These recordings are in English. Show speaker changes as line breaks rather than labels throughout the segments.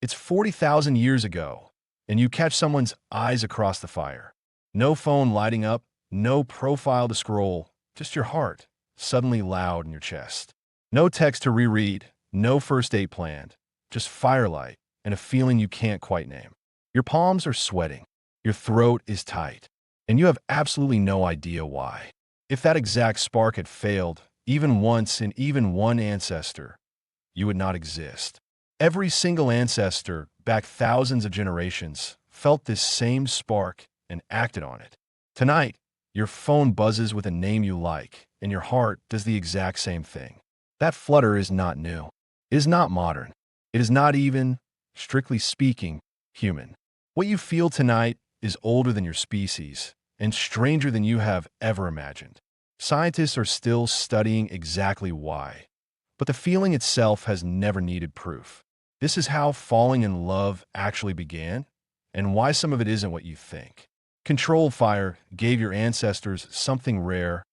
It's 40,000 years ago, and you catch someone's eyes across the fire. No phone lighting up, no profile to scroll, just your heart, suddenly loud in your chest. No text to reread, no first date planned, just firelight and a feeling you can't quite name. Your palms are sweating, your throat is tight, and you have absolutely no idea why. If that exact spark had failed, even once in even one ancestor, you would not exist. Every single ancestor, back thousands of generations, felt this same spark and acted on it. Tonight, your phone buzzes with a name you like, and your heart does the exact same thing. That flutter is not new. It is not modern. It is not even, strictly speaking, human. What you feel tonight is older than your species and stranger than you have ever imagined. Scientists are still studying exactly why, but the feeling itself has never needed proof. This is how falling in love actually began, and why some of it isn't what you think. Controlled fire gave your ancestors something rare,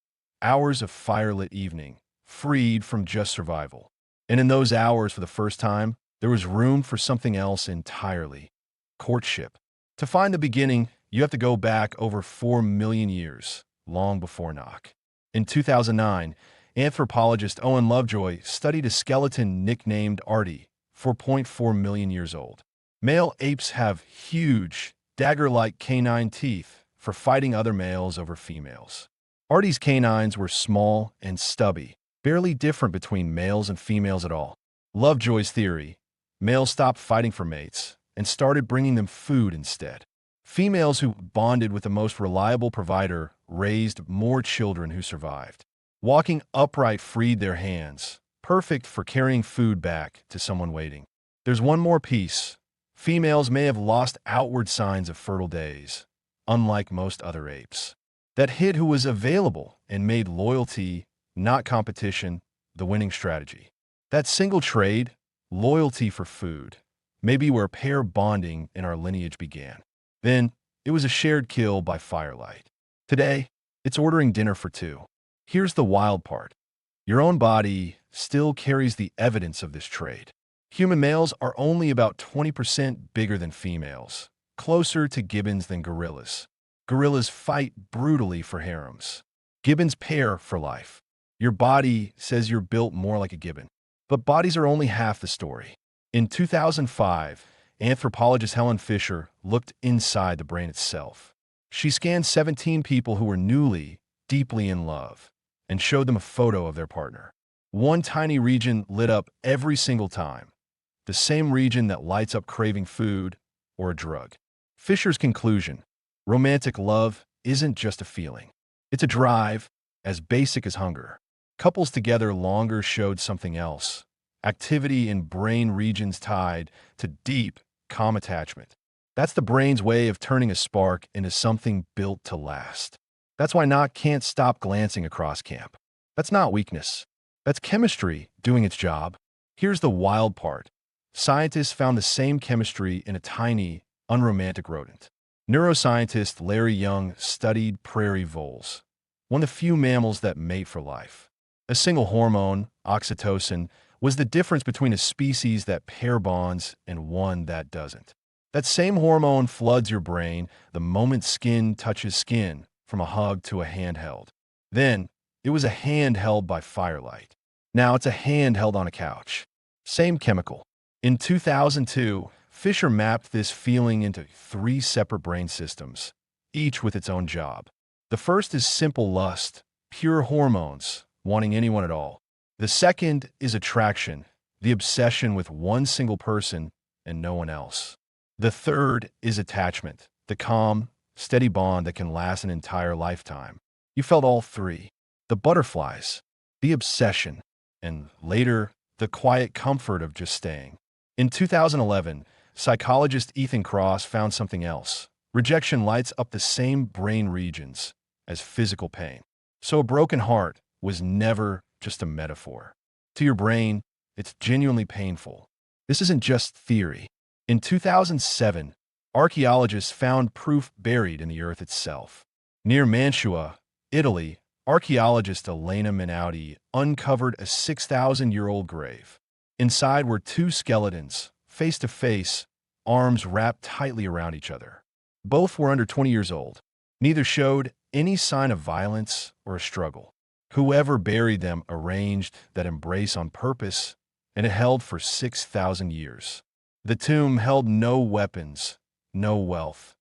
hours of firelit evening, freed from just survival. And in those hours, for the first time, there was room for something else entirely: courtship. To find the beginning, you have to go back over 4 million years, long before Knock. In 2009, anthropologist Owen Lovejoy studied a skeleton nicknamed Artie, 4.4 million years old. Male apes have huge, dagger-like canine teeth for fighting other males over females. Artie's canines were small and stubby, barely different between males and females at all. Lovejoy's theory: males stopped fighting for mates and started bringing them food instead. Females who bonded with the most reliable provider raised more children who survived. Walking upright freed their hands, perfect for carrying food back to someone waiting. There's one more piece. Females may have lost outward signs of fertile days, unlike most other apes. That hid who was available and made loyalty, not competition, the winning strategy. That single trade, loyalty for food, may be where pair bonding in our lineage began. Then, it was a shared kill by firelight. Today, it's ordering dinner for two. Here's the wild part. Your own body still carries the evidence of this trade. Human males are only about 20% bigger than females, closer to gibbons than gorillas. Gorillas fight brutally for harems. Gibbons pair for life. Your body says you're built more like a gibbon. But bodies are only half the story. In 2005, anthropologist Helen Fisher looked inside the brain itself. She scanned 17 people who were newly, deeply in love, and showed them a photo of their partner. One tiny region lit up every single time, the same region that lights up craving food or a drug. Fisher's conclusion: romantic love isn't just a feeling. It's a drive, as basic as hunger. Couples together longer showed something else: activity in brain regions tied to deep, calm attachment. That's the brain's way of turning a spark into something built to last. That's why Knock can't stop glancing across camp. That's not weakness. That's chemistry doing its job. Here's the wild part. Scientists found the same chemistry in a tiny, unromantic rodent. Neuroscientist Larry Young studied prairie voles, one of the few mammals that mate for life. A single hormone, oxytocin, was the difference between a species that pair bonds and one that doesn't. That same hormone floods your brain the moment skin touches skin, from a hug to a handheld. Then, it was a hand held by firelight. Now it's a hand held on a couch. Same chemical. In 2002, Fisher mapped this feeling into 3 separate brain systems, each with its own job. The first is simple lust, pure hormones, wanting anyone at all. The second is attraction, the obsession with one single person and no one else. The third is attachment, the calm, steady bond that can last an entire lifetime. You felt all 3. The butterflies, the obsession, and later, the quiet comfort of just staying. In 2011, psychologist Ethan Cross found something else. Rejection lights up the same brain regions as physical pain. So a broken heart was never just a metaphor. To your brain, it's genuinely painful. This isn't just theory. In 2007, archaeologists found proof buried in the earth itself. Near Mantua, Italy, archaeologist Elena Minauti uncovered a 6,000-year-old grave. Inside were 2 skeletons, face to face, arms wrapped tightly around each other. Both were under 20 years old. Neither showed any sign of violence or a struggle. Whoever buried them arranged that embrace on purpose, and it held for 6,000 years. The tomb held no weapons, no wealth,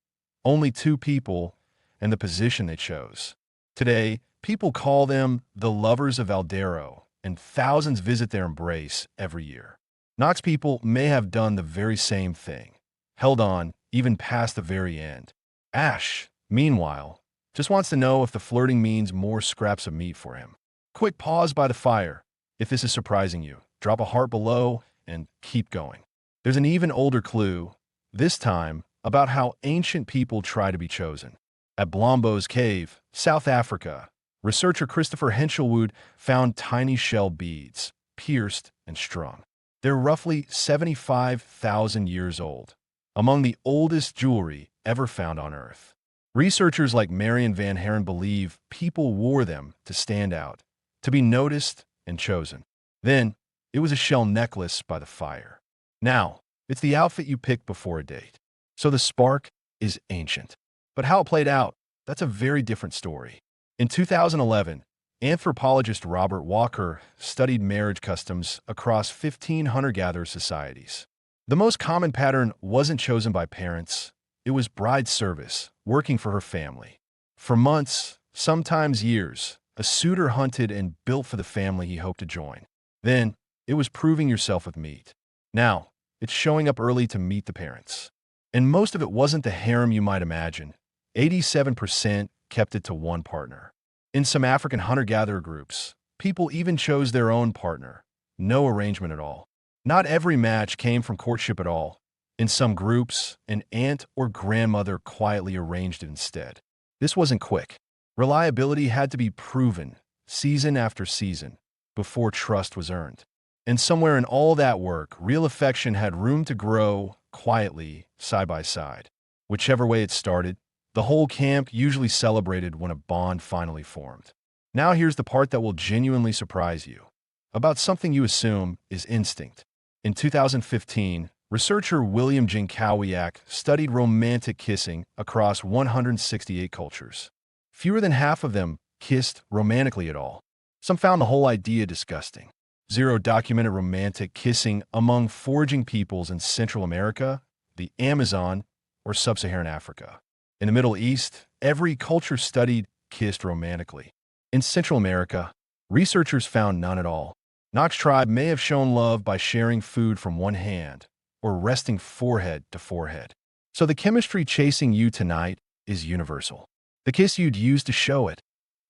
only two people and the position they chose. Today, people call them the Lovers of Valdaro, and thousands visit their embrace every year. Knox people may have done the very same thing, held on even past the very end. Ash, meanwhile, just wants to know if the flirting means more scraps of meat for him. Quick pause by the fire. If this is surprising you, drop a heart below and keep going. There's an even older clue, this time about how ancient people try to be chosen. At Blombo's Cave, South Africa, researcher Christopher Henshelwood found tiny shell beads, pierced and strung. They're roughly 75,000 years old, among the oldest jewelry ever found on Earth. Researchers like Marion Van Haren believe people wore them to stand out, to be noticed and chosen. Then, it was a shell necklace by the fire. Now, it's the outfit you picked before a date. So the spark is ancient. But how it played out, that's a very different story. In 2011, anthropologist Robert Walker studied marriage customs across 15 hunter-gatherer societies. The most common pattern wasn't chosen by parents. It was bride service, working for her family. For months, sometimes years, a suitor hunted and built for the family he hoped to join. Then, it was proving yourself with meat. Now, it's showing up early to meet the parents. And most of it wasn't the harem you might imagine. 87% kept it to one partner. In some African hunter-gatherer groups, people even chose their own partner. No arrangement at all. Not every match came from courtship at all. In some groups, an aunt or grandmother quietly arranged it instead. This wasn't quick. Reliability had to be proven, season after season, before trust was earned. And somewhere in all that work, real affection had room to grow, quietly, side by side. Whichever way it started, the whole camp usually celebrated when a bond finally formed. Now here's the part that will genuinely surprise you. About something you assume is instinct. In 2015, researcher William Jankowiak studied romantic kissing across 168 cultures. Fewer than half of them kissed romantically at all. Some found the whole idea disgusting. Zero documented romantic kissing among foraging peoples in Central America, the Amazon, or Sub-Saharan Africa. In the Middle East, every culture studied kissed romantically. In Central America, researchers found none at all. Knox tribe may have shown love by sharing food from one hand or resting forehead to forehead. So the chemistry chasing you tonight is universal. The kiss you'd use to show it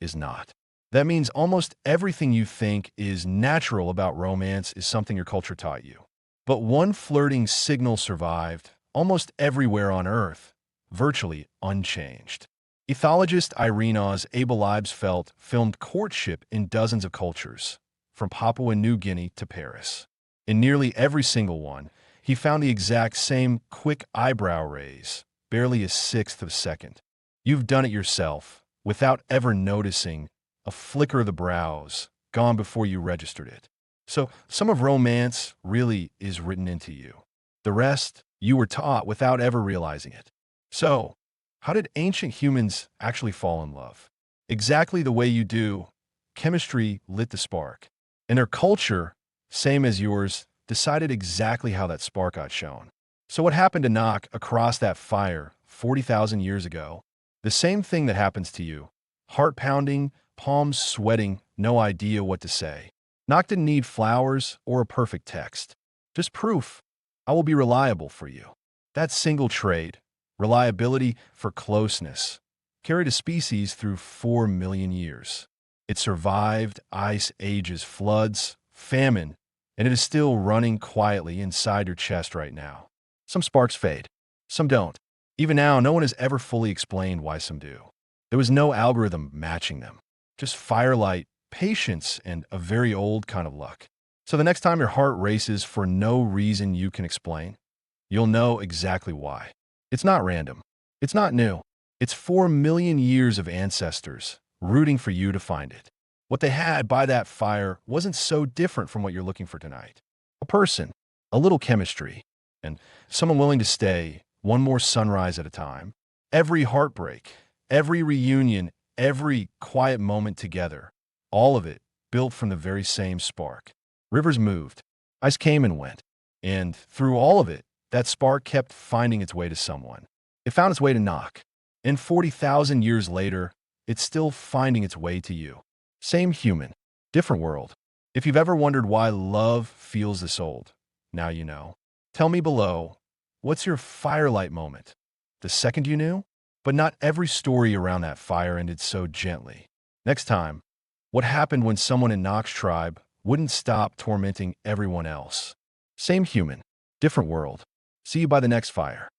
is not. That means almost everything you think is natural about romance is something your culture taught you. But one flirting signal survived almost everywhere on Earth, virtually unchanged. Ethologist Irene Oz Abel-Ibsfeld filmed Courtship in dozens of cultures, from Papua New Guinea to Paris. In nearly every single one, he found the exact same quick eyebrow raise, barely a sixth of a second. You've done it yourself, without ever noticing, a flicker of the brows, gone before you registered it. So some of romance really is written into you. The rest, you were taught without ever realizing it. So, how did ancient humans actually fall in love? Exactly the way you do. Chemistry lit the spark. And their culture, same as yours, decided exactly how that spark got shown. So what happened to Knock across that fire 40,000 years ago? The same thing that happens to you. Heart pounding, palms sweating, no idea what to say. Knock didn't need flowers or a perfect text. Just proof. I will be reliable for you. That single trait, reliability for closeness, carried a species through 4 million years. It survived ice ages, floods, famine, and it is still running quietly inside your chest right now. Some sparks fade, some don't. Even now, no one has ever fully explained why some do. There was no algorithm matching them. Just firelight, patience, and a very old kind of luck. So the next time your heart races for no reason you can explain, you'll know exactly why. It's not random. It's not new. It's 4 million years of ancestors rooting for you to find it. What they had by that fire wasn't so different from what you're looking for tonight. A person, a little chemistry, and someone willing to stay one more sunrise at a time. Every heartbreak, every reunion, every quiet moment together, all of it built from the very same spark. Rivers moved, ice came and went, and through all of it, that spark kept finding its way to someone. It found its way to Knock, and 40,000 years later, it's still finding its way to you. Same human, different world. If you've ever wondered why love feels this old, now you know. Tell me below, what's your firelight moment? The second you knew? But not every story around that fire ended so gently. Next time, what happened when someone in Knock's tribe wouldn't stop tormenting everyone else? Same human, different world. See you by the next fire.